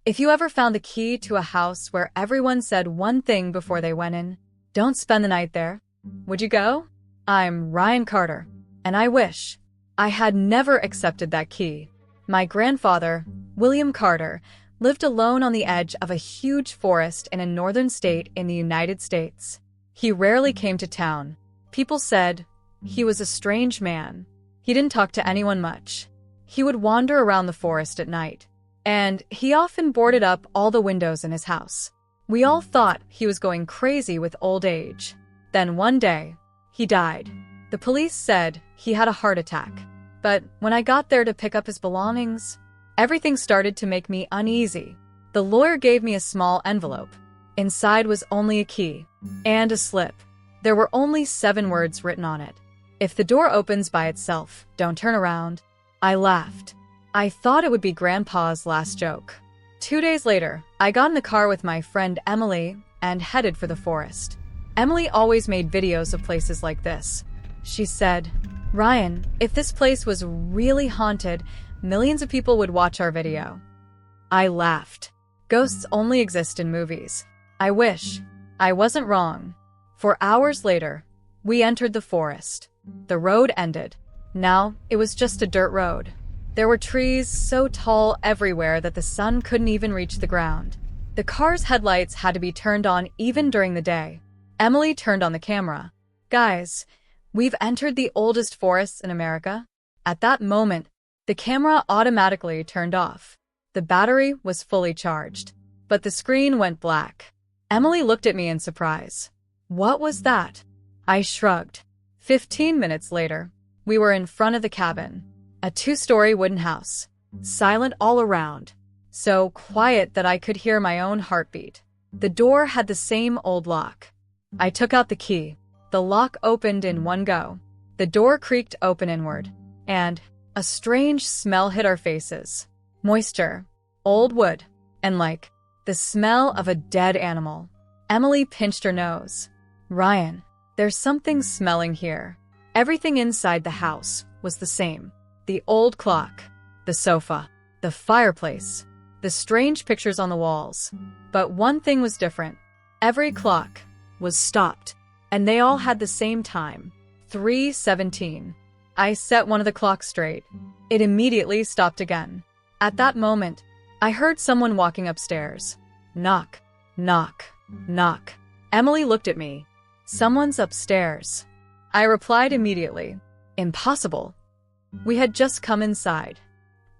If you ever found the key to a house where everyone said one thing before they went in, don't spend the night there. Would you go? I'm Ryan Carter, and I wish I had never accepted that key. My grandfather, William Carter, lived alone on the edge of a huge forest in a northern state in the United States. He rarely came to town. People said he was a strange man. He didn't talk to anyone much. He would wander around the forest at night, and he often boarded up all the windows in his house. We all thought he was going crazy with old age. Then one day, he died. The police said he had a heart attack. But when I got there to pick up his belongings, everything started to make me uneasy. The lawyer gave me a small envelope. Inside was only a key and a slip. There were only 7 words written on it. If the door opens by itself, don't turn around. I laughed. I thought it would be Grandpa's last joke. 2 days later, I got in the car with my friend Emily and headed for the forest. Emily always made videos of places like this. She said, "Ryan, if this place was really haunted, millions of people would watch our video." I laughed. Ghosts only exist in movies. I wish I wasn't wrong. For hours later, we entered the forest. The road ended. Now it was just a dirt road. There were trees so tall everywhere that the sun couldn't even reach the ground. The car's headlights had to be turned on even during the day. Emily turned on the camera. "Guys, we've entered the oldest forests in America." At that moment, the camera automatically turned off. The battery was fully charged, but the screen went black. Emily looked at me in surprise. "What was that?" I shrugged. 15 minutes later, we were in front of the cabin. A 2-story wooden house, silent all around, so quiet that I could hear my own heartbeat. The door had the same old lock. I took out the key. The lock opened in one go. The door creaked open inward, and a strange smell hit our faces. Moisture, old wood, and like the smell of a dead animal. Emily pinched her nose. "Ryan, there's something smelling here." Everything inside the house was the same. The old clock, the sofa, the fireplace, the strange pictures on the walls. But one thing was different. Every clock was stopped, and they all had the same time, 3:17. I set one of the clocks straight. It immediately stopped again. At that moment, I heard someone walking upstairs. Knock, knock, knock. Emily looked at me. "Someone's upstairs." I replied immediately. "Impossible." We had just come inside.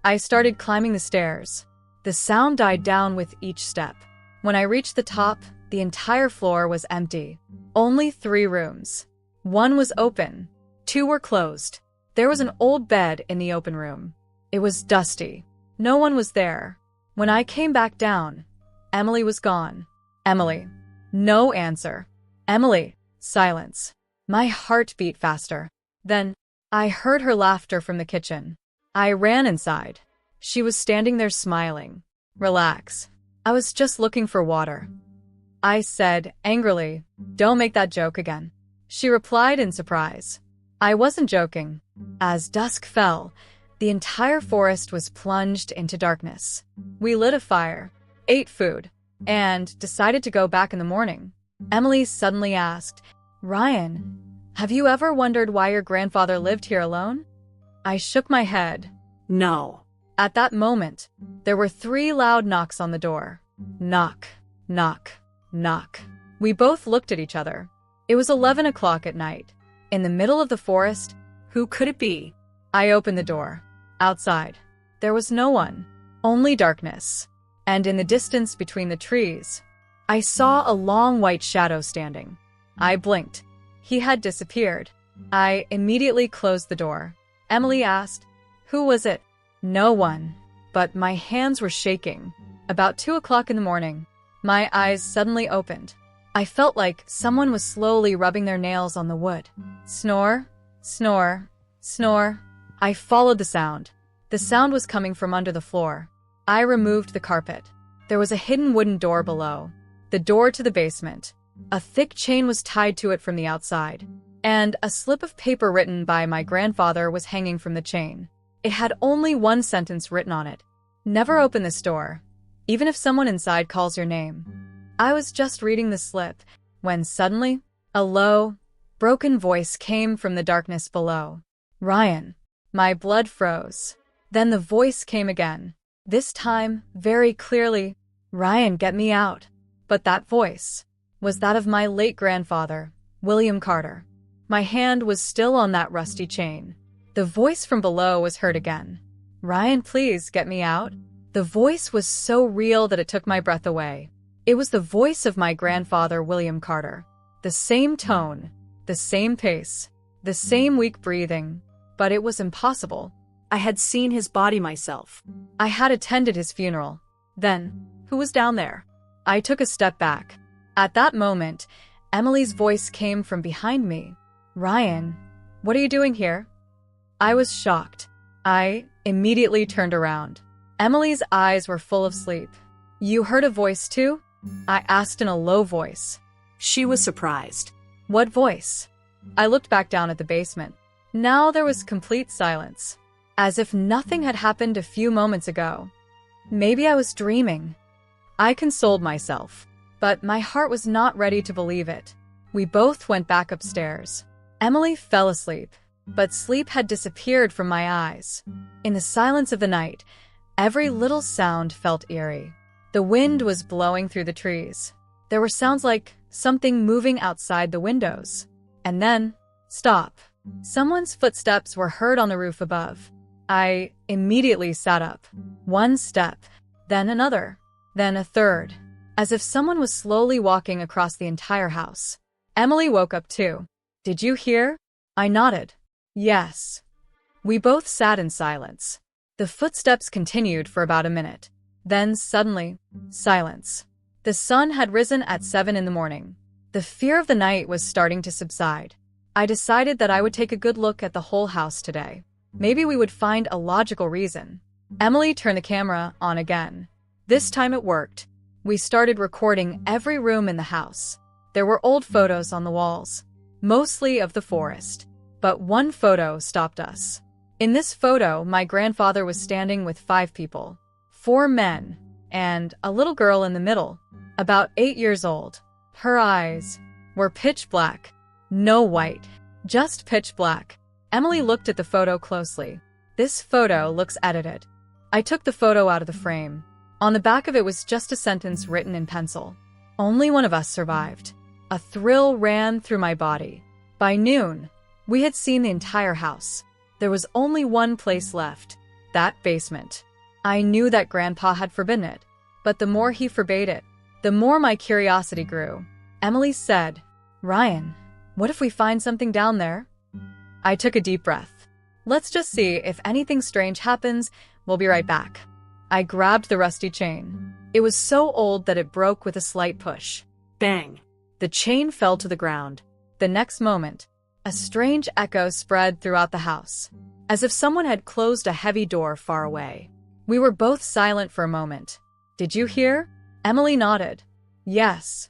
I started climbing the stairs. The sound died down with each step. When I reached the top, the entire floor was empty. Only 3 rooms. 1 was open. 2 were closed. There was an old bed in the open room. It was dusty. No one was there. When I came back down, Emily was gone. Emily. No answer. Emily. Silence. My heart beat faster. Then, I heard her laughter from the kitchen. I ran inside. She was standing there smiling. "Relax. I was just looking for water." I said angrily, "Don't make that joke again." She replied in surprise. I wasn't joking. As dusk fell, the entire forest was plunged into darkness. We lit a fire, ate food, and decided to go back in the morning. Emily suddenly asked, "Ryan, have you ever wondered why your grandfather lived here alone?" I shook my head. No. At that moment, there were 3 loud knocks on the door. Knock, knock, knock. We both looked at each other. It was 11 o'clock at night. In the middle of the forest, who could it be? I opened the door. Outside, there was no one, only darkness. And in the distance between the trees, I saw a long white shadow standing. I blinked. He had disappeared. I immediately closed the door. Emily asked, "Who was it?" "No one." But my hands were shaking. About 2 o'clock in the morning, my eyes suddenly opened. I felt like someone was slowly rubbing their nails on the wood. Snore, snore, snore. I followed the sound. The sound was coming from under the floor. I removed the carpet. There was a hidden wooden door below. The door to the basement. A thick chain was tied to it from the outside, and a slip of paper written by my grandfather was hanging from the chain. It had only one sentence written on it. "Never open this door. even if someone inside calls your name. I was just reading the slip when suddenly a low, broken voice came from the darkness below. Ryan. My blood froze. Then the voice came again, this time very clearly. Ryan, get me out. But that voice was that of my late grandfather, William Carter. My hand was still on that rusty chain. The voice from below was heard again. Ryan, please get me out. The voice was so real that it took my breath away. It was the voice of my grandfather, William Carter. The same tone, the same pace, the same weak breathing, but it was impossible. I had seen his body myself. I had attended his funeral. Then, who was down there? I took a step back. At that moment, Emily's voice came from behind me. Ryan, what are you doing here? I was shocked. I immediately turned around. Emily's eyes were full of sleep. You heard a voice too? I asked in a low voice. She was surprised. What voice? I looked back down at the basement. Now there was complete silence, as if nothing had happened a few moments ago. Maybe I was dreaming. I consoled myself, but my heart was not ready to believe it. We both went back upstairs. Emily fell asleep, but sleep had disappeared from my eyes. In the silence of the night, every little sound felt eerie. The wind was blowing through the trees. There were sounds like something moving outside the windows. And then, stop. Someone's footsteps were heard on the roof above. I immediately sat up. One step, then another, then a third, as if someone was slowly walking across the entire house. Emily woke up too. Did you hear? I nodded. Yes. We both sat in silence. The footsteps continued for about a minute. Then suddenly, silence. The sun had risen at 7 in the morning. The fear of the night was starting to subside. I decided that I would take a good look at the whole house today. Maybe we would find a logical reason. Emily turned the camera on again. This time it worked. We started recording every room in the house. There were old photos on the walls, mostly of the forest. But one photo stopped us. In this photo, my grandfather was standing with 5 people, 4 men, and a little girl in the middle, about 8 years old. Her eyes were pitch black. No white, just pitch black. Emily looked at the photo closely. This photo looks edited. I took the photo out of the frame. On the back of it was just a sentence written in pencil. Only one of us survived. A thrill ran through my body. By noon, we had seen the entire house. There was only one place left, that basement. I knew that Grandpa had forbidden it, but the more he forbade it, the more my curiosity grew. Emily said, Ryan, what if we find something down there? I took a deep breath. Let's just see if anything strange happens. We'll be right back. I grabbed the rusty chain. It was so old that it broke with a slight push. Bang! The chain fell to the ground. The next moment, a strange echo spread throughout the house, as if someone had closed a heavy door far away. We were both silent for a moment. Did you hear? Emily nodded. Yes.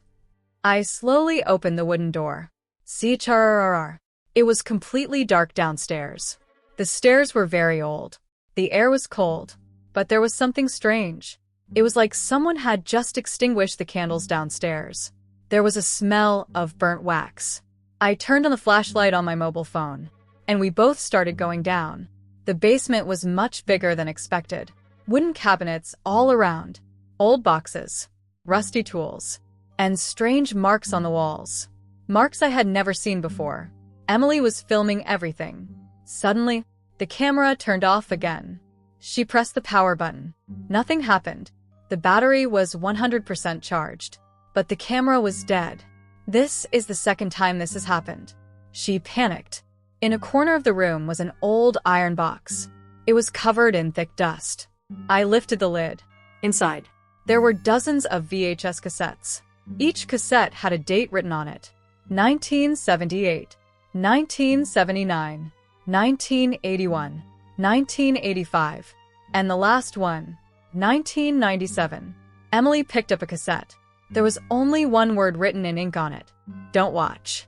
I slowly opened the wooden door. CHRRR. It was completely dark downstairs. The stairs were very old. The air was cold, but there was something strange. It was like someone had just extinguished the candles downstairs. There was a smell of burnt wax. I turned on the flashlight on my mobile phone, and we both started going down. The basement was much bigger than expected. Wooden cabinets all around, old boxes, rusty tools, and strange marks on the walls. Marks I had never seen before. Emily was filming everything. Suddenly, the camera turned off again. She pressed the power button. Nothing happened. The battery was 100% charged, but the camera was dead. This is the second time this has happened. She panicked. In a corner of the room was an old iron box. It was covered in thick dust. I lifted the lid. Inside, there were dozens of VHS cassettes. Each cassette had a date written on it. 1978, 1979, 1981, 1985, and the last one, 1997. Emily picked up a cassette. There was only one word written in ink on it. Don't watch.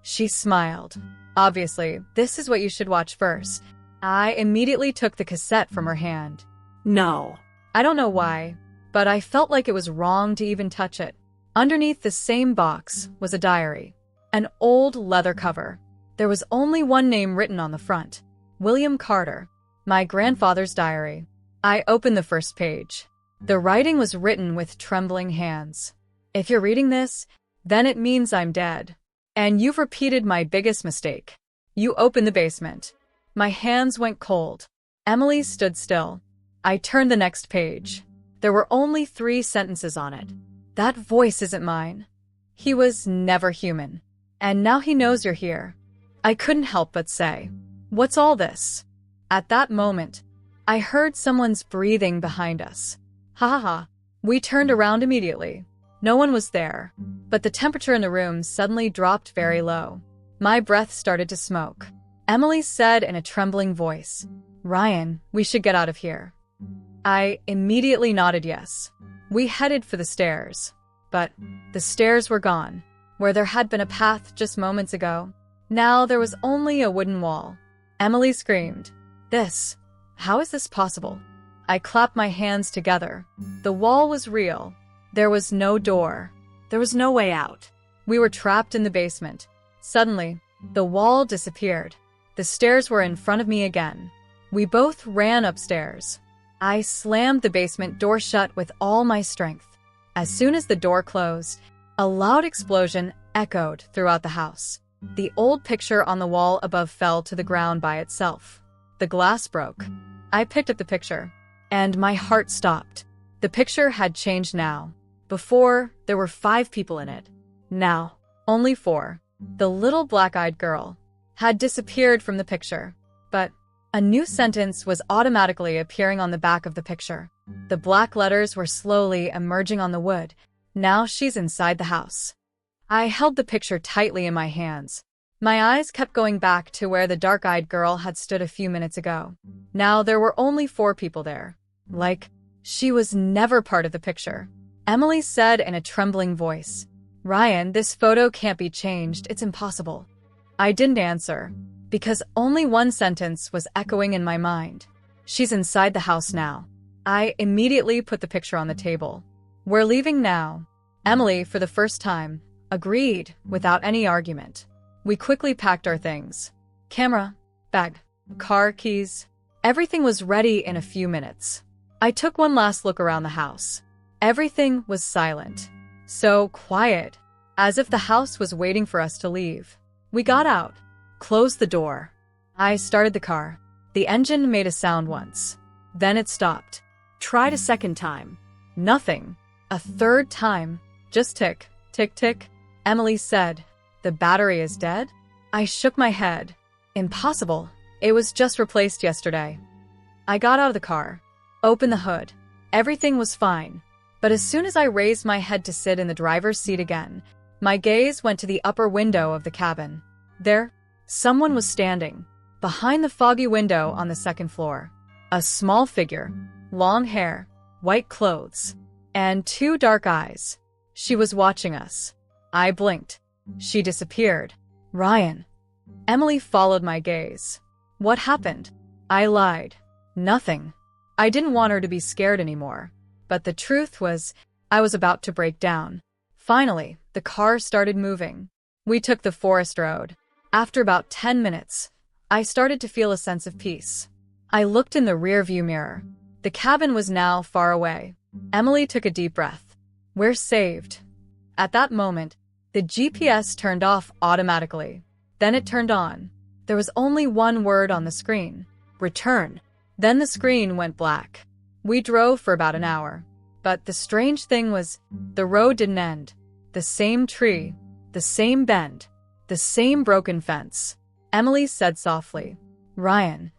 She smiled. Obviously, this is what you should watch first. I immediately took the cassette from her hand. No. I don't know why, but I felt like it was wrong to even touch it. Underneath the same box was a diary, an old leather cover. There was only one name written on the front: William Carter, my grandfather's diary. I opened the first page. The writing was written with trembling hands. If you're reading this, then it means I'm dead. And you've repeated my biggest mistake. You opened the basement. My hands went cold. Emily stood still. I turned the next page. There were only 3 sentences on it. That voice isn't mine. He was never human. And now he knows you're here. I couldn't help but say, "What's all this?" At that moment, I heard someone's breathing behind us. Ha ha ha. We turned around immediately. No one was there, but the temperature in the room suddenly dropped very low. My breath started to smoke. Emily said in a trembling voice, "Ryan, we should get out of here." I immediately nodded yes. We headed for the stairs, but the stairs were gone. Where there had been a path just moments ago, now there was only a wooden wall. Emily screamed, How is this possible?" I clapped my hands together. The wall was real. There was no door. There was no way out. We were trapped in the basement. Suddenly, the wall disappeared. The stairs were in front of me again. We both ran upstairs. I slammed the basement door shut with all my strength. As soon as the door closed, a loud explosion echoed throughout the house. The old picture on the wall above fell to the ground by itself. The glass broke. I picked up the picture, and my heart stopped. The picture had changed now. Before, there were 5 people in it. Now, only 4. The little black-eyed girl had disappeared from the picture, but a new sentence was automatically appearing on the back of the picture. The black letters were slowly emerging on the wood. Now she's inside the house. I held the picture tightly in my hands. My eyes kept going back to where the dark-eyed girl had stood a few minutes ago. Now there were only 4 people there. Like, she was never part of the picture. Emily said in a trembling voice, "Ryan, this photo can't be changed. It's impossible." I didn't answer, because only one sentence was echoing in my mind. "She's inside the house now." I immediately put the picture on the table. "We're leaving now." Emily, for the first time, agreed without any argument. We quickly packed our things. Camera, bag, car keys. Everything was ready in a few minutes. I took one last look around the house. Everything was silent. So quiet, as if the house was waiting for us to leave. We got out, closed the door. I started the car. The engine made a sound once. Then it stopped. Tried a second time. Nothing. A third time. Just tick, tick, tick. Emily said, "The battery is dead?" I shook my head. Impossible. It was just replaced yesterday. I got out of the car, opened the hood. Everything was fine. But as soon as I raised my head to sit in the driver's seat again, my gaze went to the upper window of the cabin. There, someone was standing, behind the foggy window on the second floor. A small figure, long hair, white clothes, and 2 dark eyes. She was watching us. I blinked. She disappeared. "Ryan." Emily followed my gaze. "What happened?" I lied. "Nothing." I didn't want her to be scared anymore. But the truth was, I was about to break down. Finally, the car started moving. We took the forest road. After about 10 minutes, I started to feel a sense of peace. I looked in the rearview mirror. The cabin was now far away. Emily took a deep breath. "We're saved." At that moment, the GPS turned off automatically. Then it turned on. There was only one word on the screen: return. Then the screen went black. We drove for about an hour. But the strange thing was, the road didn't end. The same tree, the same bend, the same broken fence. Emily said softly, "Ryan,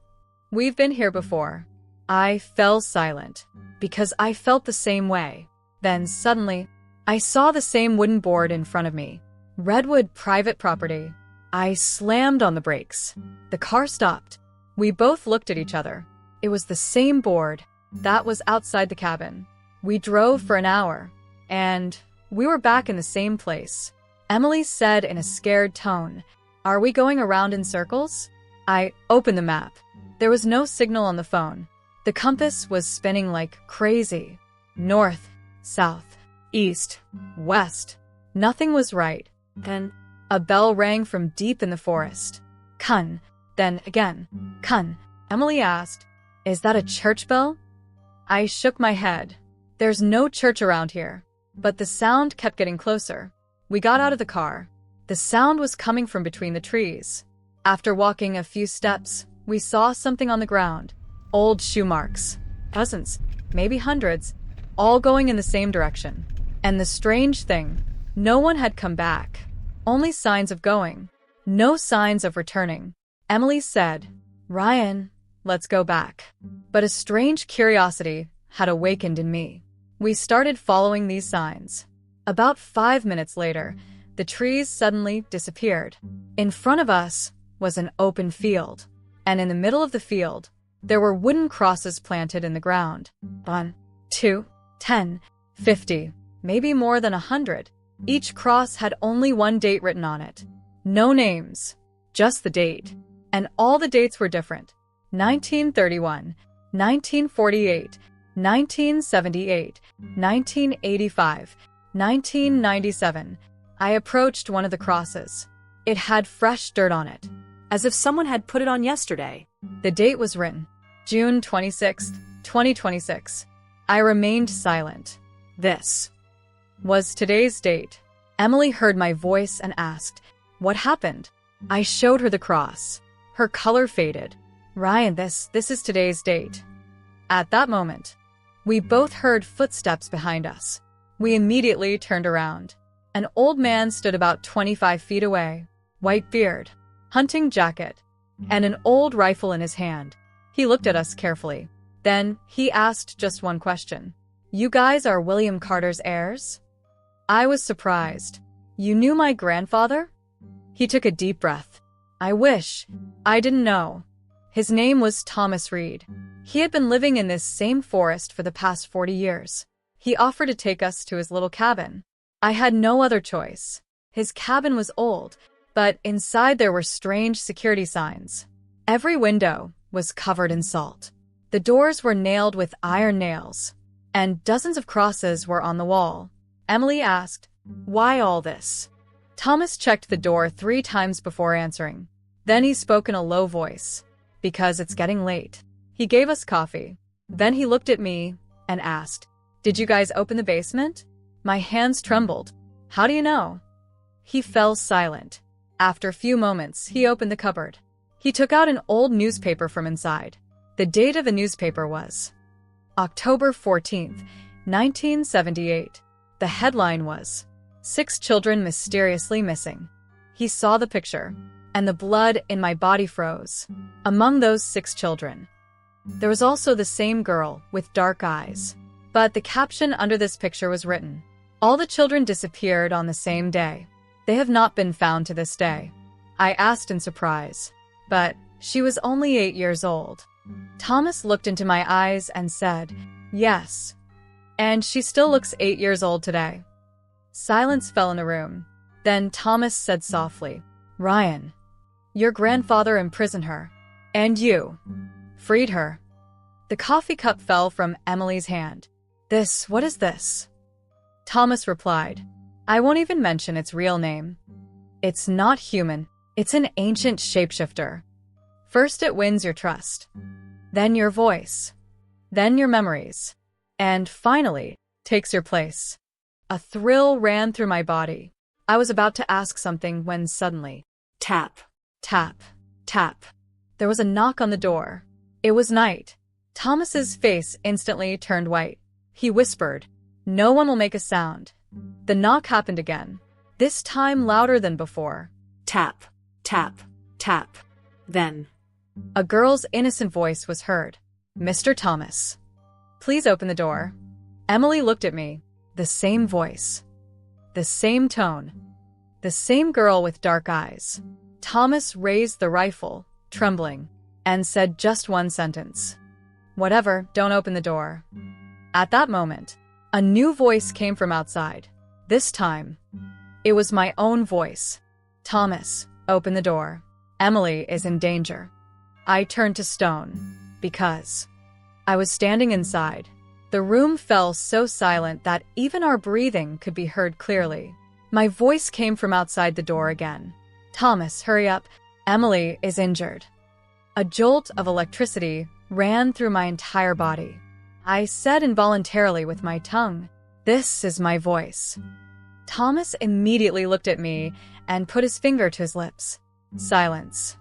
we've been here before." I fell silent, because I felt the same way. Then suddenly, I saw the same wooden board in front of me. Redwood private property. I slammed on the brakes. The car stopped. We both looked at each other. It was the same board that was outside the cabin. We drove for an hour, and we were back in the same place. Emily said in a scared tone, "Are we going around in circles?" I opened the map. There was no signal on the phone. The compass was spinning like crazy. North, south, east, west. Nothing was right. Then, A bell rang from deep in the forest. Kun. Then again. Kun. Emily asked, "Is that a church bell?" I shook my head. There's no church around here. But the sound kept getting closer. We got out of the car. The sound was coming from between the trees. After walking a few steps, we saw something on the ground. Old shoe marks. Dozens, maybe hundreds, all going in the same direction. And the strange thing, no one had come back. Only signs of going. No signs of returning. Emily said, "Ryan, let's go back." But a strange curiosity had awakened in me. We started following these signs. About 5 minutes later, the trees suddenly disappeared. In front of us was an open field, and in the middle of the field, there were wooden crosses planted in the ground. 1, 2, 10, 50, maybe more than 100. Each cross had only one date written on it. No names, just the date. And all the dates were different. 1931, 1948, 1978, 1985, 1997. I approached one of the crosses. It had fresh dirt on it. as if someone had put it on yesterday. The date was written, June 26th, 2026. I remained silent. This was today's date. Emily heard my voice and asked, "What happened?" I showed her the cross. Her color faded. "Ryan, this is today's date." At that moment, we both heard footsteps behind us. We immediately turned around. An old man stood about 25 feet away, white beard, hunting jacket, and an old rifle in his hand. He looked at us carefully. Then he asked just one question. "You guys are William Carter's heirs?" I was surprised. "You knew my grandfather?" He took a deep breath. "I wish. I didn't know." His name was Thomas Reed. He had been living in this same forest for the past 40 years. He offered to take us to his little cabin. I had no other choice. His cabin was old, but inside there were strange security signs. Every window was covered in salt. The doors were nailed with iron nails, and dozens of crosses were on the wall. Emily asked, "Why all this?" Thomas checked the door 3 times before answering. Then he spoke in a low voice, "Because it's getting late." He gave us coffee. Then he looked at me and asked, "Did you guys open the basement?" My hands trembled. "How do you know?" He fell silent. After a few moments, he opened the cupboard. He took out an old newspaper from inside. The date of the newspaper was October 14th, 1978. The headline was, "6 Children Mysteriously Missing." He saw the picture, and the blood in my body froze. Among those 6 children, there was also the same girl with dark eyes. But the caption under this picture was written, "All the children disappeared on the same day. They have not been found to this day." I asked in surprise, "But she was only 8 years old." Thomas looked into my eyes and said, "Yes. And she still looks 8 years old today." Silence fell in the room. Then Thomas said softly, "Ryan, your grandfather imprisoned her, and you freed her." The coffee cup fell from Emily's hand. What is this?" Thomas replied, "I won't even mention its real name. It's not human. It's an ancient shapeshifter. First it wins your trust, then your voice, then your memories, and finally takes your place." A thrill ran through my body. I was about to ask something when suddenly, Tap. tap, tap. There was a knock on the door. It was night. Thomas's face instantly turned white. He whispered, "No one will make a sound." The knock happened again, this time louder than before. Tap, tap, tap. Then, A girl's innocent voice was heard. "Mr. Thomas, please open the door." Emily looked at me. The same voice, the same tone, the same girl with dark eyes. Thomas raised the rifle, trembling, and said just one sentence. "Whatever, don't open the door." At that moment, a new voice came from outside. This time, it was my own voice. "Thomas, open the door. Emily is in danger." I turned to stone, because I was standing inside. The room fell so silent that even our breathing could be heard clearly. My voice came from outside the door again. "Thomas, hurry up. Emily is injured." A jolt of electricity ran through my entire body. I said involuntarily with my tongue, "This is my voice." Thomas immediately looked at me and put his finger to his lips. Silence.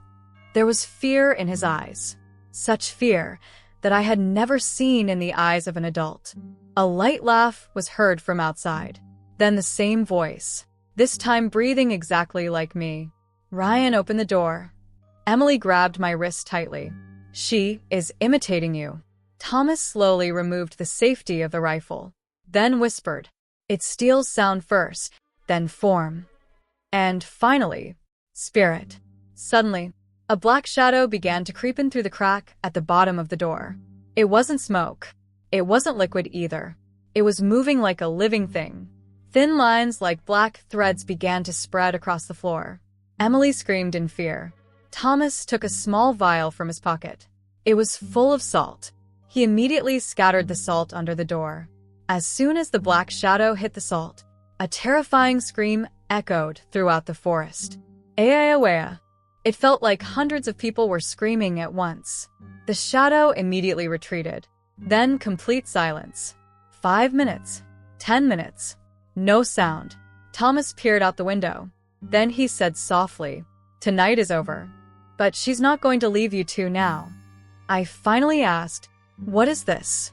There was fear in his eyes. Such fear that I had never seen in the eyes of an adult. A light laugh was heard from outside. Then the same voice, this time breathing exactly like me. "Ryan, open the door." Emily grabbed my wrist tightly. "She is imitating you." Thomas slowly removed the safety of the rifle, then whispered, "It steals sound first, then form. And finally, spirit." Suddenly, a black shadow began to creep in through the crack at the bottom of the door. It wasn't smoke. It wasn't liquid either. It was moving like a living thing. Thin lines like black threads began to spread across the floor. Emily screamed in fear. Thomas took a small vial from his pocket. It was full of salt. He immediately scattered the salt under the door. As soon as the black shadow hit the salt, a terrifying scream echoed throughout the forest. Ea. It felt like hundreds of people were screaming at once. The shadow immediately retreated. Then complete silence. 5 minutes. 10 minutes. No sound. Thomas peered out the window. Then he said softly, "Tonight is over. But she's not going to leave you two now." I finally asked, "What is this?"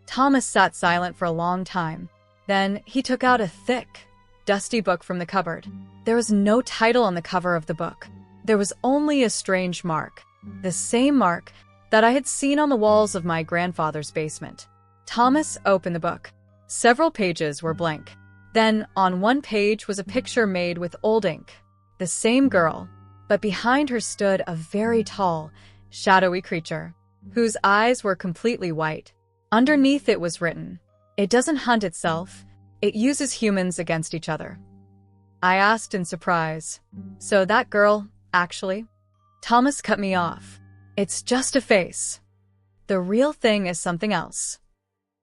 Thomas sat silent for a long time. Then he took out a thick, dusty book from the cupboard. There was no title on the cover of the book. There was only a strange mark, the same mark that I had seen on the walls of my grandfather's basement. Thomas opened the book. Several pages were blank. Then, on one page was a picture made with old ink. The same girl, but behind her stood a very tall, shadowy creature, whose eyes were completely white. Underneath it was written, "It doesn't hunt itself, it uses humans against each other." I asked in surprise, "So that girl, actually?" Thomas cut me off. "It's just a face. The real thing is something else."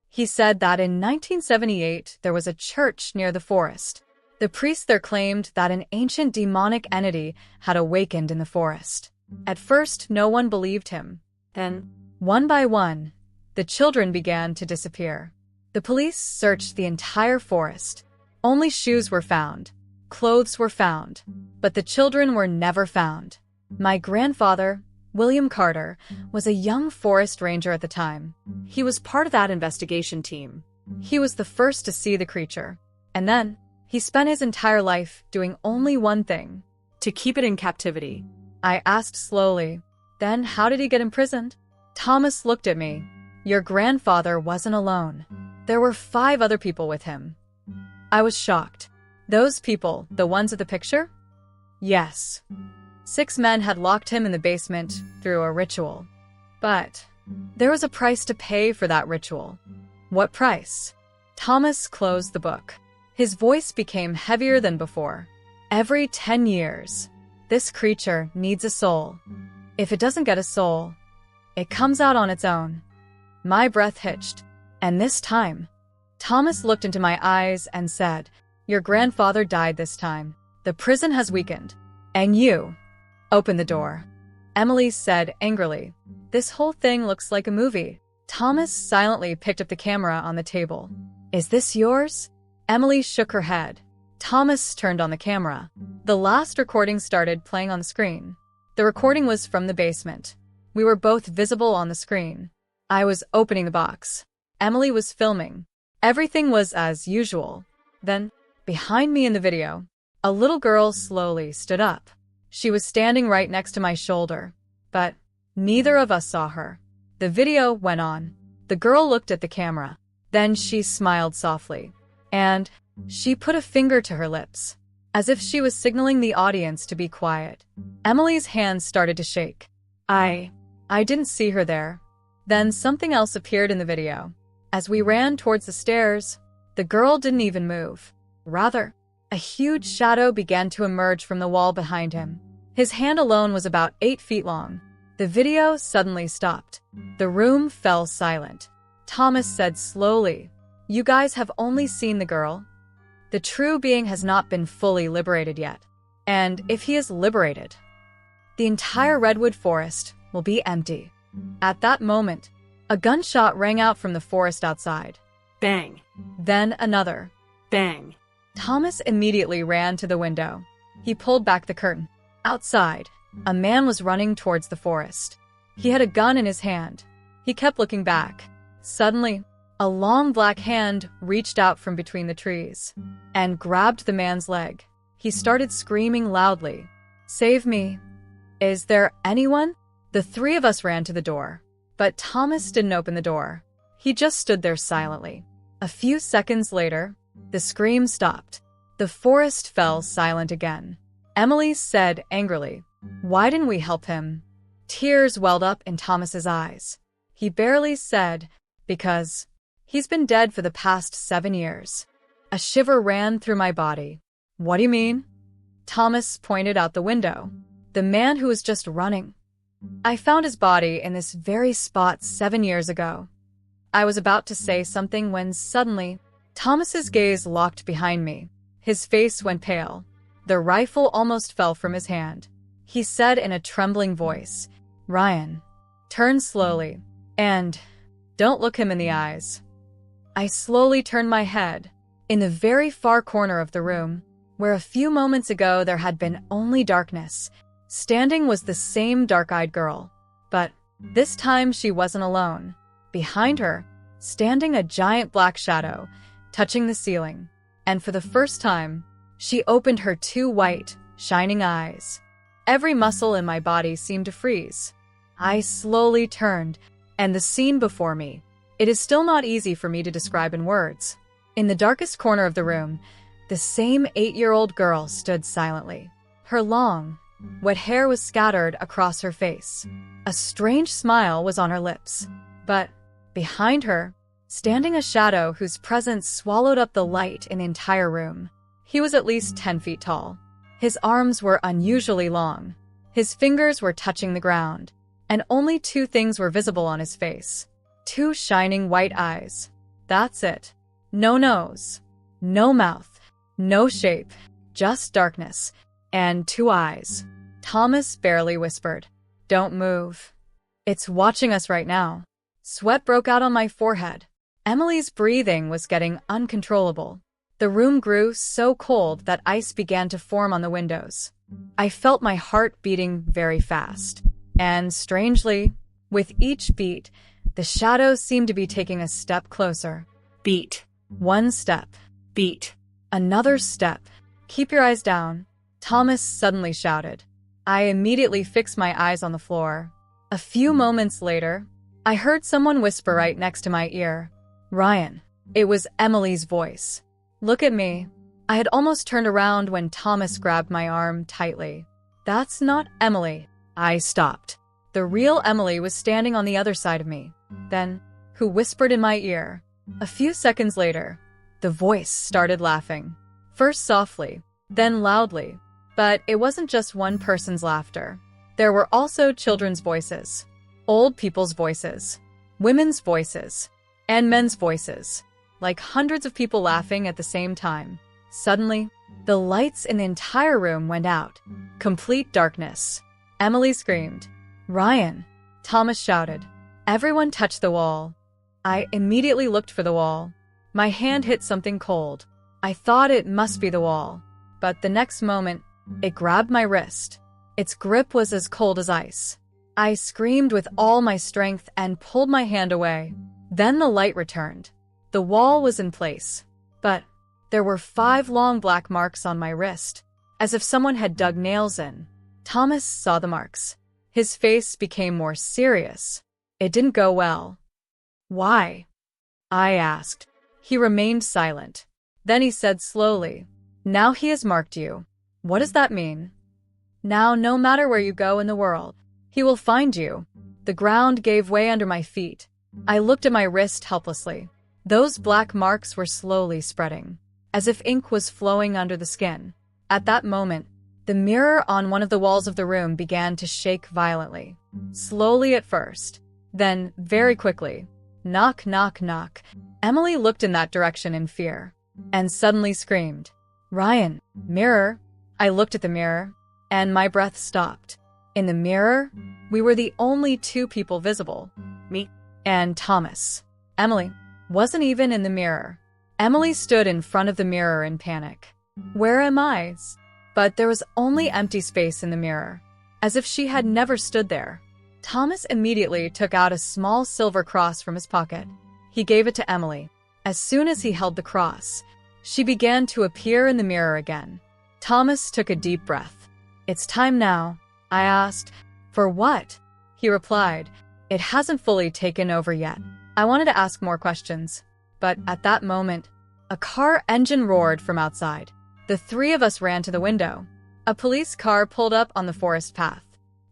He said that in 1978 there was a church near the forest. The priest there claimed that an ancient demonic entity had awakened in the forest. At first, no one believed him. Then, one by one, the children began to disappear. The police searched the entire forest. Only shoes were found. Clothes were found. But the children were never found. My grandfather, William Carter, was a young forest ranger at the time. He was part of that investigation team. He was the first to see the creature. And then, he spent his entire life doing only one thing: To keep it in captivity. I asked slowly, "Then how did he get imprisoned?" Thomas looked at me. "Your grandfather wasn't alone. There were 5 other people with him." I was shocked. "Those people, the ones at the picture?" "Yes. 6 men had locked him in the basement through a ritual. But there was a price to pay for that ritual." "What price?" Thomas closed the book. His voice became heavier than before. "Every 10 years, this creature needs a soul. If it doesn't get a soul, it comes out on its own." My breath hitched. "And this time?" Thomas looked into my eyes and said, "Your grandfather died this time. The prison has weakened. And you, open the door." Emily said angrily, "This whole thing looks like a movie." Thomas silently picked up the camera on the table. "Is this yours?" Emily shook her head. Thomas turned on the camera. The last recording started playing on the screen. The recording was from the basement. We were both visible on the screen. I was opening the box. Emily was filming. Everything was as usual. Then, behind me in the video, a little girl slowly stood up. She was standing right next to my shoulder, but neither of us saw her. The video went on. The girl looked at the camera. Then she smiled softly, and she put a finger to her lips, as if she was signaling the audience to be quiet. Emily's hands started to shake. I didn't see her there. Then something else appeared in the video. As we ran towards the stairs, the girl didn't even move. Rather, a huge shadow began to emerge from the wall behind him. His hand alone was about 8 feet long. The video suddenly stopped. The room fell silent. Thomas said slowly. You guys have only seen the girl. The true being has not been fully liberated yet. And if he is liberated, the entire Redwood Forest will be empty. At that moment, a gunshot rang out from the forest outside. Bang. Then another. Bang. Thomas immediately ran to the window. He pulled back the curtain. Outside, a man was running towards the forest. He had a gun in his hand. He kept looking back. Suddenly, a long black hand reached out from between the trees and grabbed the man's leg. He started screaming loudly, "Save me! Is there anyone?" The three of us ran to the door, but Thomas didn't open the door. He just stood there silently. A few seconds later, the scream stopped. The forest fell silent again. Emily said angrily, "Why didn't we help him?" Tears welled up in Thomas's eyes. He barely said, "Because he's been dead for the past 7 years." A shiver ran through my body. "What do you mean?" Thomas pointed out the window. "The man who was just running. I found his body in this very spot 7 years ago." I was about to say something when suddenly, Thomas's gaze locked behind me. His face went pale. The rifle almost fell from his hand. He said in a trembling voice, "Ryan, turn slowly, and don't look him in the eyes." I slowly turned my head. In the very far corner of the room, where a few moments ago there had been only darkness, standing was the same dark-eyed girl. But this time she wasn't alone. Behind her, standing a giant black shadow, touching the ceiling. And for the first time, she opened her 2 white, shining eyes. Every muscle in my body seemed to freeze. I slowly turned, and the scene before me. It is still not easy for me to describe in words. In the darkest corner of the room, the same 8-year-old girl stood silently. Her long, wet hair was scattered across her face. A strange smile was on her lips. But behind her, standing a shadow whose presence swallowed up the light in the entire room. He was at least 10 feet tall. His arms were unusually long. His fingers were touching the ground, and only 2 things were visible on his face. 2 shining white eyes. That's it. No nose, no mouth, no shape, just darkness, and 2 eyes. Thomas barely whispered, "Don't move. It's watching us right now." Sweat broke out on my forehead. Emily's breathing was getting uncontrollable. The room grew so cold that ice began to form on the windows. I felt my heart beating very fast. And strangely, with each beat, the shadows seemed to be taking a step closer. Beat. 1 step. Beat. Another step. "Keep your eyes down," Thomas suddenly shouted. I immediately fixed my eyes on the floor. A few moments later, I heard someone whisper right next to my ear, "Ryan." It was Emily's voice. "Look at me." I had almost turned around when Thomas grabbed my arm tightly. "That's not Emily." I stopped. The real Emily was standing on the other side of me. Then, who whispered in my ear. A few seconds later, the voice started laughing. First softly, then loudly. But it wasn't just one person's laughter. There were also children's voices, old people's voices, women's voices, and men's voices, like hundreds of people laughing at the same time. Suddenly, the lights in the entire room went out. Complete darkness. Emily screamed, "Ryan!" Thomas shouted. Everyone touched the wall. I immediately looked for the wall. My hand hit something cold. I thought it must be the wall. But the next moment, it grabbed my wrist. Its grip was as cold as ice. I screamed with all my strength and pulled my hand away. Then the light returned. The wall was in place. But there were 5 long black marks on my wrist, as if someone had dug nails in. Thomas saw the marks. His face became more serious. It didn't go well. "Why?" I asked. He remained silent. Then he said slowly, "Now he has marked you." "What does that mean?" "Now, no matter where you go in the world, he will find you." The ground gave way under my feet. I looked at my wrist helplessly. Those black marks were slowly spreading, as if ink was flowing under the skin. At that moment, the mirror on one of the walls of the room began to shake violently. Slowly at first, then very quickly. Knock, knock, knock. Emily looked in that direction in fear and suddenly screamed, "Ryan, mirror." I looked at the mirror and my breath stopped. In the mirror, we were the only two people visible, me and Thomas. Emily wasn't even in the mirror. Emily stood in front of the mirror in panic. Where am I? But there was only empty space in the mirror, as if she had never stood there. Thomas immediately took out a small silver cross from his pocket. He gave it to Emily. As soon as he held the cross, she began to appear in the mirror again. Thomas took a deep breath. "It's time now," I asked. "For what?" He replied, "It hasn't fully taken over yet." I wanted to ask more questions, but at that moment, a car engine roared from outside. The three of us ran to the window. A police car pulled up on the forest path.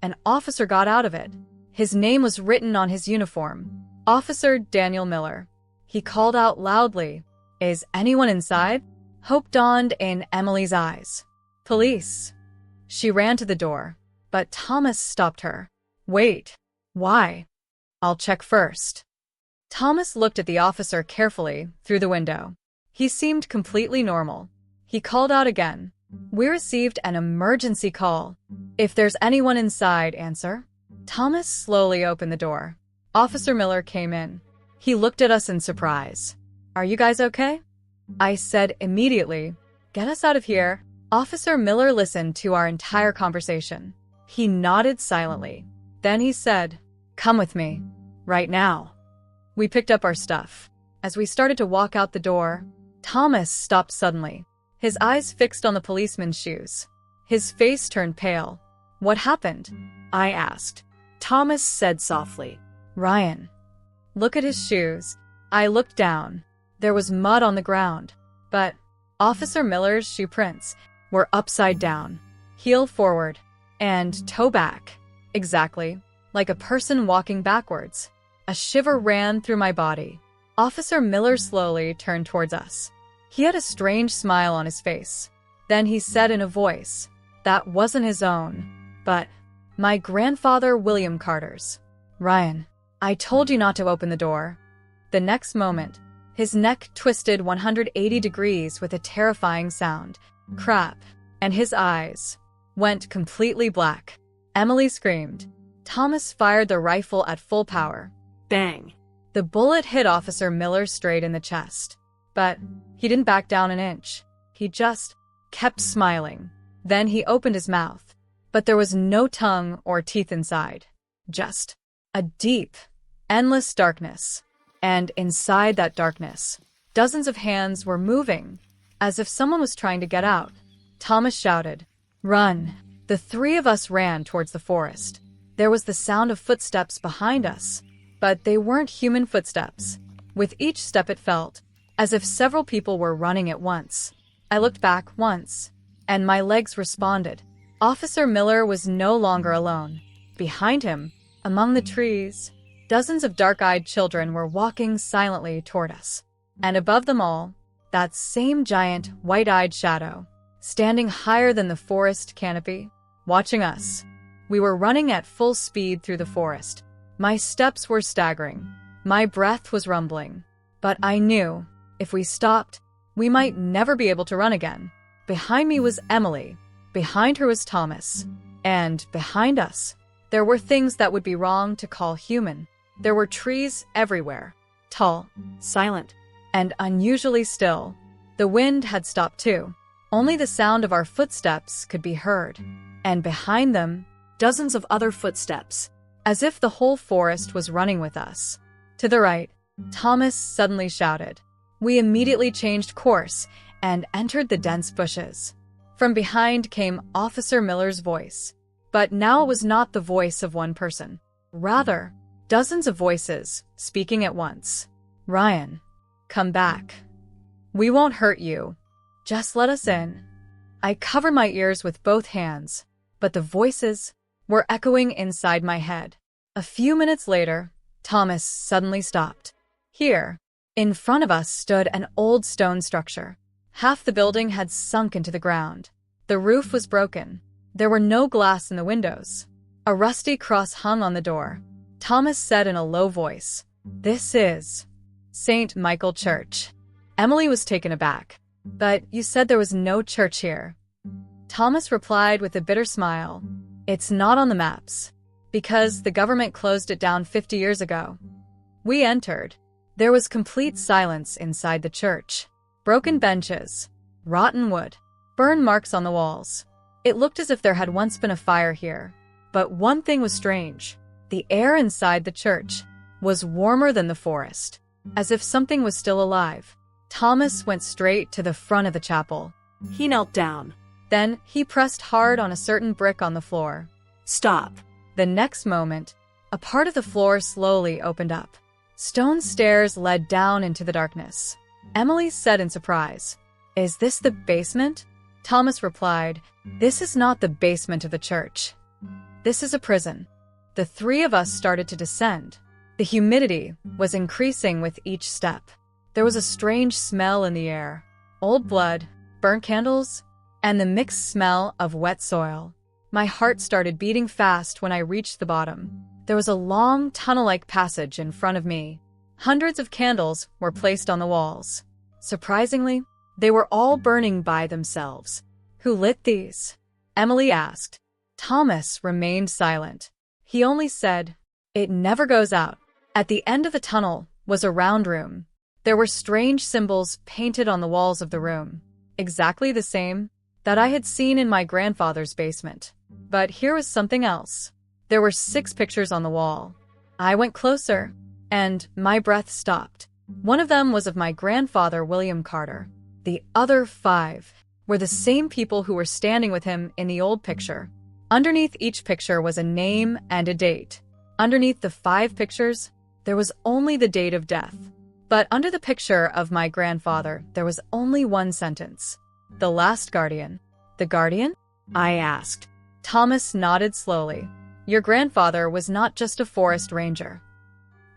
An officer got out of it. His name was written on his uniform, Officer Daniel Miller. He called out loudly, "Is anyone inside?" Hope dawned in Emily's eyes. "Police." She ran to the door, but Thomas stopped her. "Wait. Why?" "I'll check first." Thomas looked at the officer carefully through the window. He seemed completely normal. He called out again, "We received an emergency call. If there's anyone inside, answer." Thomas slowly opened the door. Officer Miller came in. He looked at us in surprise. "Are you guys okay?" I said immediately, "Get us out of here." Officer Miller listened to our entire conversation. He nodded silently. Then he said, "Come with me. Right now." We picked up our stuff. As we started to walk out the door, Thomas stopped suddenly. His eyes fixed on the policeman's shoes. His face turned pale. "What happened?" I asked. Thomas said softly, "Ryan, look at his shoes." I looked down. There was mud on the ground, but Officer Miller's shoe prints were upside down, heel forward, and toe back. Exactly, like a person walking backwards. A shiver ran through my body. Officer Miller slowly turned towards us. He had a strange smile on his face. Then he said in a voice that wasn't his own, but my grandfather William Carter's, "Ryan, I told you not to open the door." The next moment, his neck twisted 180 degrees with a terrifying sound, crap, and his eyes went completely black. Emily screamed. Thomas fired the rifle at full power. Bang! The bullet hit Officer Miller straight in the chest. But he didn't back down an inch. He just kept smiling. Then he opened his mouth. But there was no tongue or teeth inside. Just a deep, endless darkness. And inside that darkness, dozens of hands were moving, as if someone was trying to get out. Thomas shouted, "Run!" The three of us ran towards the forest. There was the sound of footsteps behind us, but they weren't human footsteps. With each step it felt as if several people were running at once. I looked back once, and my legs responded. Officer Miller was no longer alone. Behind him, among the trees, dozens of dark-eyed children were walking silently toward us. And above them all, that same giant, white-eyed shadow, standing higher than the forest canopy, watching us. We were running at full speed through the forest. My steps were staggering. My breath was rumbling. But I knew, if we stopped, we might never be able to run again. Behind me was Emily. Behind her was Thomas. And behind us, there were things that would be wrong to call human. There were trees everywhere, tall, silent, and unusually still. The wind had stopped too. Only the sound of our footsteps could be heard. And behind them, dozens of other footsteps, as if the whole forest was running with us. To the right, Thomas suddenly shouted. We immediately changed course and entered the dense bushes. From behind came Officer Miller's voice. But now it was not the voice of one person. Rather, dozens of voices speaking at once. "Ryan, come back. We won't hurt you. Just let us in." I covered my ears with both hands, but the voices were echoing inside my head. A few minutes later, Thomas suddenly stopped. Here, in front of us stood an old stone structure. Half the building had sunk into the ground. The roof was broken. There were no glass in the windows. A rusty cross hung on the door. Thomas said in a low voice, This is St. Michael Church. Emily was taken aback. But you said there was no church here. Thomas replied with a bitter smile. It's not on the maps, because the government closed it down 50 years ago. We entered. There was complete silence inside the church. Broken benches, rotten wood, burn marks on the walls. It looked as if there had once been a fire here. But one thing was strange. The air inside the church was warmer than the forest, as if something was still alive. Thomas went straight to the front of the chapel. He knelt down. Then he pressed hard on a certain brick on the floor. Stop. The next moment, a part of the floor slowly opened up. Stone stairs led down into the darkness. Emily said in surprise, "Is this the basement?" Thomas replied, "This is not the basement of the church. This is a prison." The three of us started to descend. The humidity was increasing with each step. There was a strange smell in the air. Old blood, burnt candles, and the mixed smell of wet soil. My heart started beating fast when I reached the bottom. There was a long, tunnel-like passage in front of me. Hundreds of candles were placed on the walls. Surprisingly, they were all burning by themselves. Who lit these? Emily asked. Thomas remained silent. He only said, "It never goes out." At the end of the tunnel was a round room. There were strange symbols painted on the walls of the room, exactly the same that I had seen in my grandfather's basement. But here was something else. There were 6 pictures on the wall. I went closer, and my breath stopped. One of them was of my grandfather, William Carter. The other 5 were the same people who were standing with him in the old picture. Underneath each picture was a name and a date. Underneath the 5 pictures, there was only the date of death. But under the picture of my grandfather, there was only one sentence. The last guardian. The guardian? I asked. Thomas nodded slowly. Your grandfather was not just a forest ranger.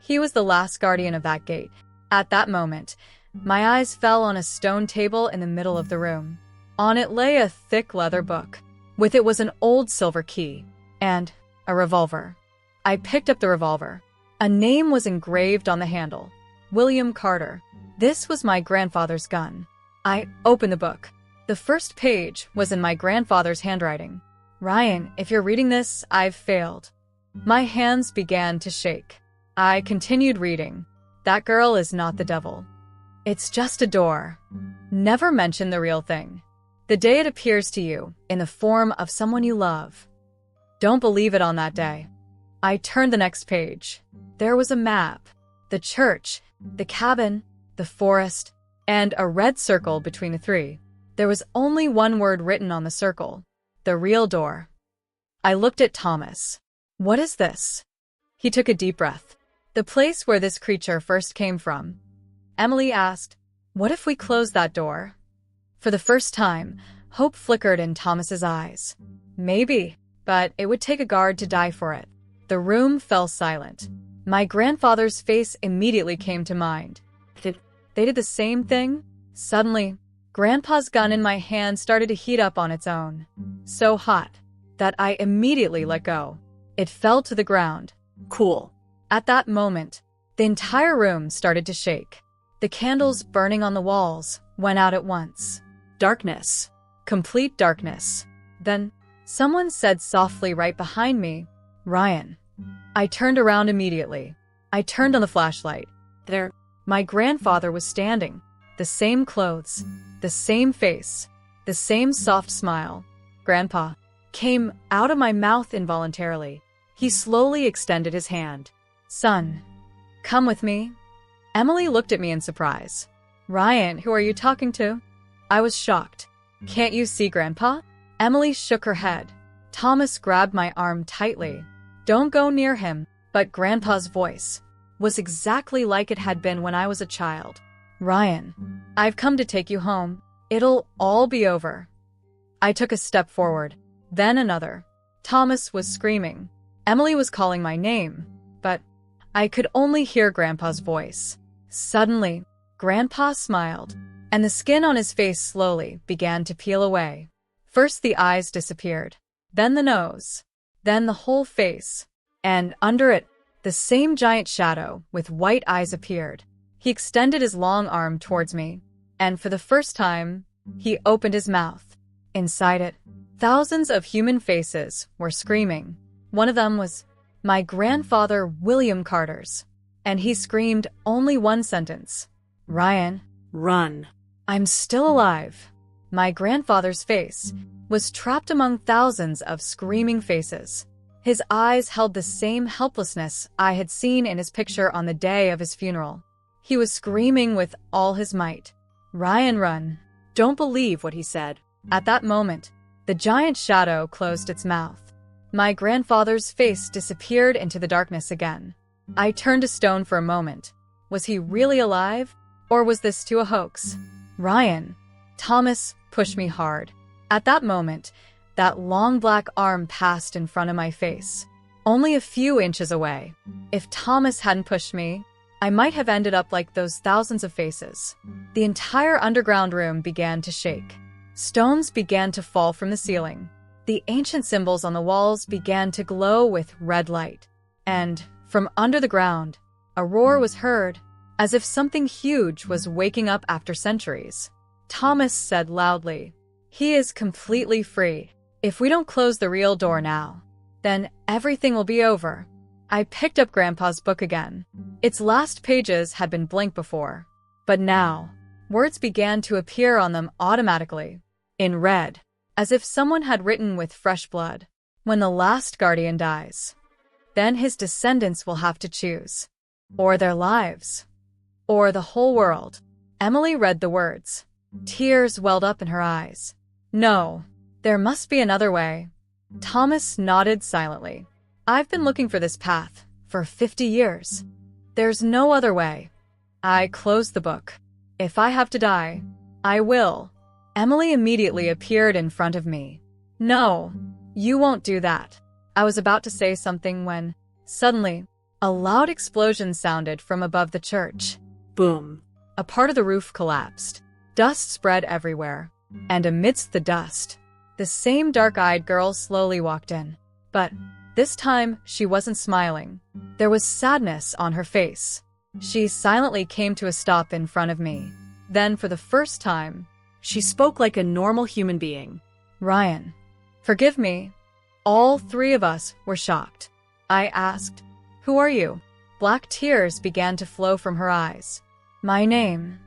He was the last guardian of that gate. At that moment, my eyes fell on a stone table in the middle of the room. On it lay a thick leather book. With it was an old silver key and a revolver. I picked up the revolver. A name was engraved on the handle. William Carter. This was my grandfather's gun. I opened the book. The first page was in my grandfather's handwriting. Ryan, if you're reading this, I've failed. My hands began to shake. I continued reading. That girl is not the devil. It's just a door. Never mention the real thing. The day it appears to you in the form of someone you love. Don't believe it on that day. I turned the next page. There was a map. The church, the cabin, the forest, and a red circle between the 3. There was only one word written on the circle. The real door. I looked at Thomas. What is this? He took a deep breath. The place where this creature first came from. Emily asked, what if we close that door? For the first time, hope flickered in Thomas's eyes. Maybe, but it would take a guard to die for it. The room fell silent. My grandfather's face immediately came to mind. They did the same thing? Suddenly, Grandpa's gun in my hand started to heat up on its own. So hot that I immediately let go. It fell to the ground. Cool. At that moment, the entire room started to shake. The candles burning on the walls went out at once. Darkness. Complete darkness. Then, someone said softly right behind me, Ryan. I turned around immediately. I turned on the flashlight. There, my grandfather was standing. The same clothes, the same face, the same soft smile. Grandpa came out of my mouth involuntarily. He slowly extended his hand. Son, come with me. Emily looked at me in surprise. Ryan, who are you talking to? I was shocked. Can't you see Grandpa? Emily shook her head. Thomas grabbed my arm tightly. Don't go near him. But Grandpa's voice was exactly like it had been when I was a child. Ryan, I've come to take you home. It'll all be over. I took a step forward, then another. Thomas was screaming. Emily was calling my name, but I could only hear Grandpa's voice. Suddenly, Grandpa smiled, and the skin on his face slowly began to peel away. First the eyes disappeared, then the nose, then the whole face, and under it, the same giant shadow with white eyes appeared. He extended his long arm towards me, and for the first time, he opened his mouth. Inside it, thousands of human faces were screaming. One of them was my grandfather William Carter's, and he screamed only one sentence. Ryan, Run. I'm still alive. My grandfather's face was trapped among thousands of screaming faces. His eyes held the same helplessness I had seen in his picture on the day of his funeral. He was screaming with all his might. Ryan, run. Don't believe what he said. At that moment, the giant shadow closed its mouth. My grandfather's face disappeared into the darkness again. I turned to stone for a moment. Was he really alive? Or was this too a hoax? Ryan. Thomas pushed me hard. At that moment, that long black arm passed in front of my face, only a few inches away. If Thomas hadn't pushed me, I might have ended up like those thousands of faces. The entire underground room began to shake. Stones began to fall from the ceiling. The ancient symbols on the walls began to glow with red light. And, from under the ground, a roar was heard, as if something huge was waking up after centuries. Thomas said loudly, "He is completely free. If we don't close the real door now, then everything will be over." I picked up Grandpa's book again. Its last pages had been blank before, but now, words began to appear on them automatically, in red, as if someone had written with fresh blood. When the last guardian dies, then his descendants will have to choose. Or their lives. Or the whole world. Emily read the words. Tears welled up in her eyes. No, there must be another way. Thomas nodded silently. I've been looking for this path for 50 years. There's no other way. I closed the book. If I have to die, I will. Emily immediately appeared in front of me. No, you won't do that. I was about to say something when, suddenly, a loud explosion sounded from above the church. Boom. A part of the roof collapsed. Dust spread everywhere. And amidst the dust, the same dark-eyed girl slowly walked in. But this time, she wasn't smiling. There was sadness on her face. She silently came to a stop in front of me. Then, for the first time, She spoke like a normal human being. Ryan, forgive me. All three of us were shocked. I asked, "Who are you?" Black tears began to flow from her eyes. My name,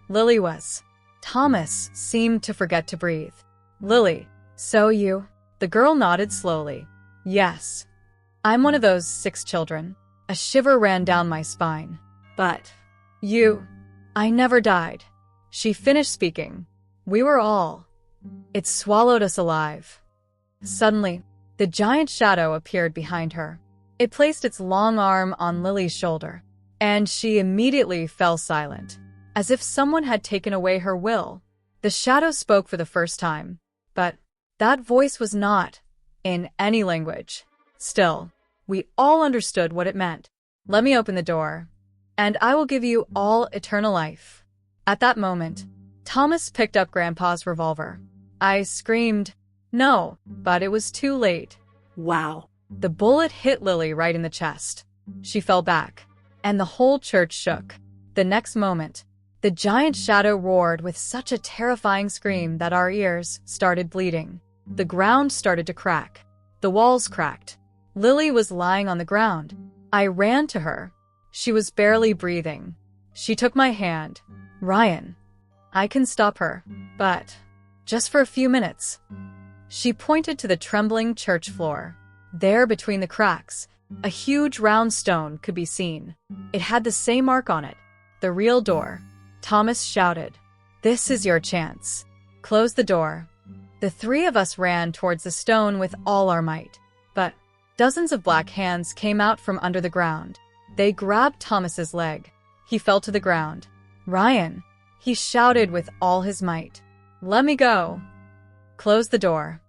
Lily was. Thomas seemed to forget to breathe. Lily, so you? The girl nodded slowly. Yes. I'm one of those 6 children. A shiver ran down my spine. But you, I never died. She finished speaking. We were all. It swallowed us alive. Suddenly, the giant shadow appeared behind her. It placed its long arm on Lily's shoulder, and she immediately fell silent, as if someone had taken away her will. The shadow spoke for the first time, but that voice was not in any language. Still, we all understood what it meant. Let me open the door, and I will give you all eternal life. At that moment, Thomas picked up Grandpa's revolver. I screamed, no, but it was too late. Wow. The bullet hit Lily right in the chest. She fell back, and the whole church shook. The next moment, the giant shadow roared with such a terrifying scream that our ears started bleeding. The ground started to crack. The walls cracked. Lily was lying on the ground. I ran to her. She was barely breathing. She took my hand. Ryan, I can stop her, but just for a few minutes. She pointed to the trembling church floor. There, between the cracks, a huge round stone could be seen. It had the same mark on it, the real door. Thomas shouted, "This is your chance. Close the door." The 3 of us ran towards the stone with all our might. But dozens of black hands came out from under the ground. They grabbed Thomas's leg. He fell to the ground. Ryan, he shouted with all his might. Let me go. Close the door.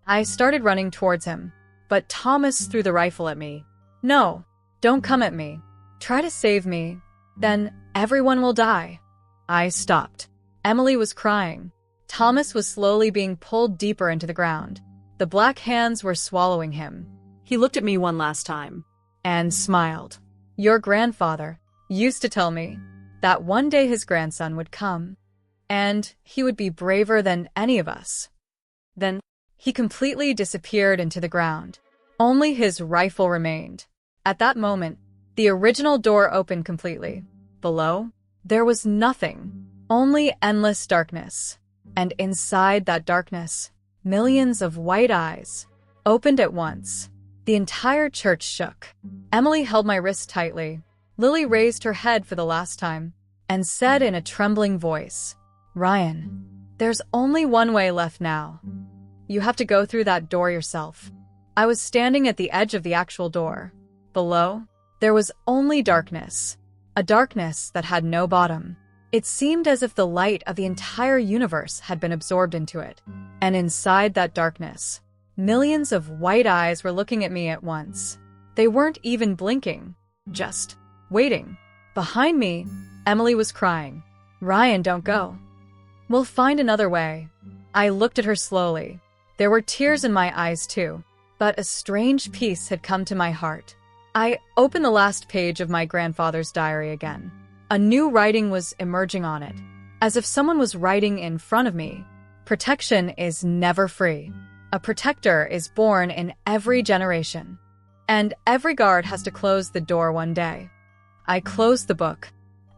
I started running towards him, but Thomas threw the rifle at me. No, don't come at me. Try to save me. Then everyone will die. I stopped. Emily was crying. Thomas was slowly being pulled deeper into the ground. The black hands were swallowing him. He looked at me one last time. and smiled. Your grandfather used to tell me that one day his grandson would come, and he would be braver than any of us. Then he completely disappeared into the ground. Only his rifle remained. At that moment, the original door opened completely. Below, there was nothing, only endless darkness. And inside that darkness, millions of white eyes opened at once. The entire church shook. Emily held my wrist tightly. Lily raised her head for the last time and said in a trembling voice, Ryan, there's only one way left now. You have to go through that door yourself. I was standing at the edge of the actual door. Below, there was only darkness, a darkness that had no bottom. It seemed as if the light of the entire universe had been absorbed into it. And inside that darkness, millions of white eyes were looking at me at once. They weren't even blinking, just waiting. Behind me, Emily was crying. Ryan, don't go. We'll find another way. I looked at her slowly. There were tears in my eyes too, but a strange peace had come to my heart. I opened the last page of my grandfather's diary again. A new writing was emerging on it, as if someone was writing in front of me. Protection is never free. A protector is born in every generation, and every guard has to close the door one day. I closed the book.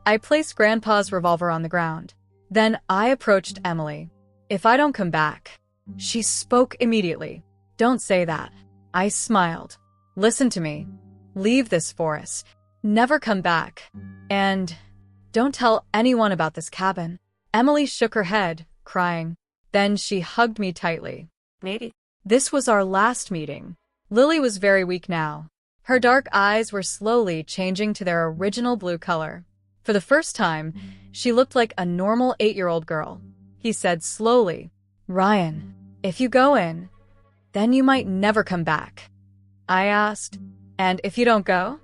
I placed Grandpa's revolver on the ground. Then I approached Emily. If I don't come back, she spoke immediately. Don't say that. I smiled. Listen to me. Leave this forest. Never come back. And don't tell anyone about this cabin. Emily shook her head, crying. Then she hugged me tightly. Maybe. This was our last meeting. Lily was very weak now. Her dark eyes were slowly changing to their original blue color. For the first time, she looked like a normal 8-year-old girl. He said slowly, Ryan, if you go in, then you might never come back. I asked, and if you don't go?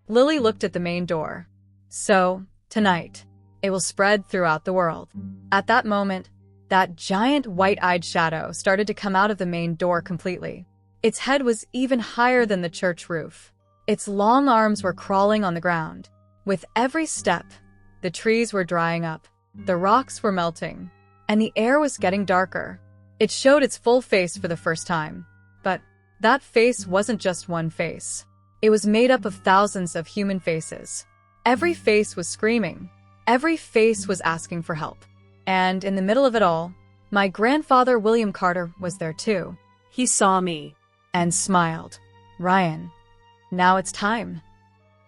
Lily looked at the main door. So, tonight, it will spread throughout the world. At that moment, that giant white-eyed shadow started to come out of the main door completely. Its head was even higher than the church roof. Its long arms were crawling on the ground. With every step, the trees were drying up, the rocks were melting, and the air was getting darker. It showed its full face for the first time. But that face wasn't just one face. It was made up of thousands of human faces. Every face was screaming. Every face was asking for help. And in the middle of it all, my grandfather, William Carter, was there too. He saw me and smiled. Ryan, now it's time.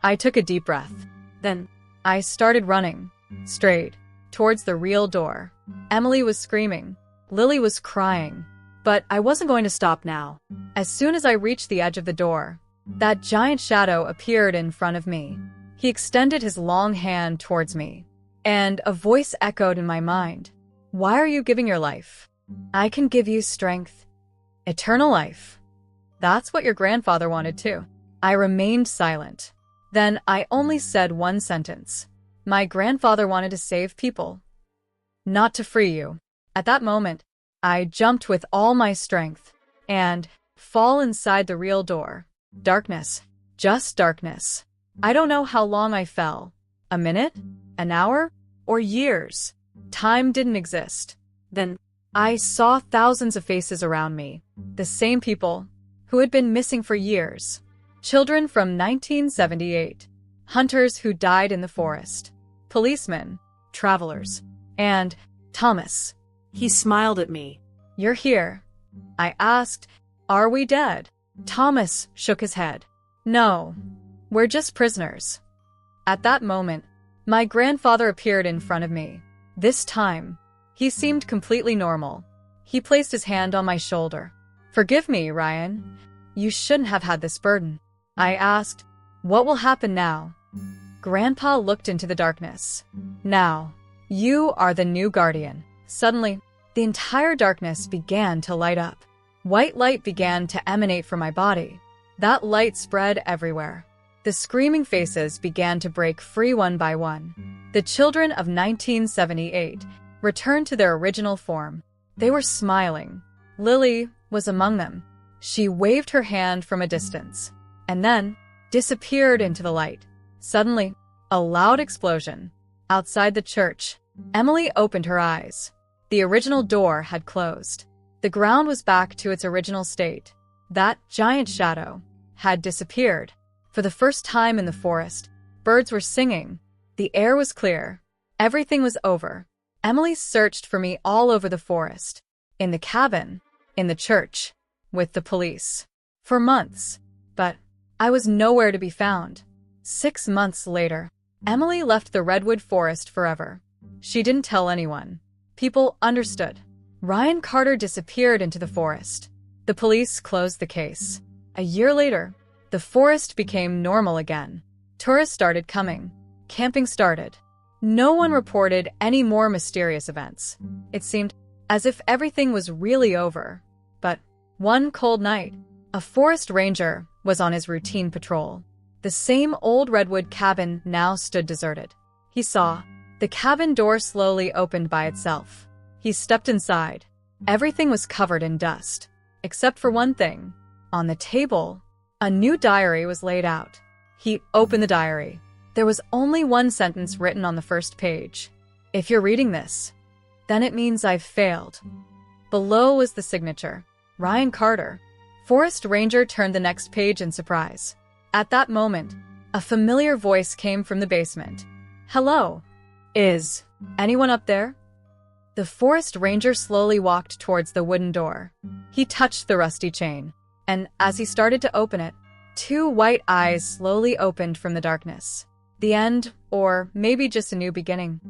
I took a deep breath. Then I started running, straight, towards the real door. Emily was screaming. Lily was crying. But I wasn't going to stop now. As soon as I reached the edge of the door, that giant shadow appeared in front of me. He extended his long hand towards me, and a voice echoed in my mind. Why are you giving your life? I can give you strength. Eternal life. That's what your grandfather wanted too. I remained silent. Then I only said one sentence. My grandfather wanted to save people, not to free you. At that moment, I jumped with all my strength and fall inside the real door. Darkness. Just darkness. I don't know how long I fell. A minute? An hour? Or years? Time didn't exist. Then I saw thousands of faces around me. The same people who had been missing for years. Children from 1978. Hunters who died in the forest. Policemen. Travelers. And Thomas. He smiled at me. You're here. I asked, are we dead? Thomas shook his head. No, we're just prisoners. At that moment, my grandfather appeared in front of me. This time, he seemed completely normal. He placed his hand on my shoulder. Forgive me, Ryan. You shouldn't have had this burden. I asked, what will happen now? Grandpa looked into the darkness. Now, you are the new guardian. Suddenly, the entire darkness began to light up. White light began to emanate from my body. That light spread everywhere. The screaming faces began to break free one by one. The children of 1978 returned to their original form. They were smiling. Lily was among them. She waved her hand from a distance. And then, disappeared into the light. Suddenly, a loud explosion. Outside the church, Emily opened her eyes. The original door had closed. The ground was back to its original state. That giant shadow had disappeared. For the first time in the forest, birds were singing. The air was clear. Everything was over. Emily searched for me all over the forest, in the cabin, in the church, with the police, for months. But I was nowhere to be found. 6 months later, Emily left the Redwood Forest forever. She didn't tell anyone. People understood. Ryan Carter disappeared into the forest. The police closed the case. A year later, the forest became normal again. Tourists started coming. Camping started. No one reported any more mysterious events. It seemed as if everything was really over. But one cold night, a forest ranger was on his routine patrol. The same old redwood cabin now stood deserted. He saw the cabin door slowly opened by itself. He stepped inside. Everything was covered in dust, except for one thing. On the table, a new diary was laid out. He opened the diary. There was only one sentence written on the first page. "If you're reading this, then it means I've failed." Below was the signature, Ryan Carter. Forest Ranger turned the next page in surprise. At that moment, a familiar voice came from the basement. "Hello. Is anyone up there?" The Forest Ranger slowly walked towards the wooden door. He touched the rusty chain, and as he started to open it, 2 white eyes slowly opened from the darkness. The end, or maybe just a new beginning.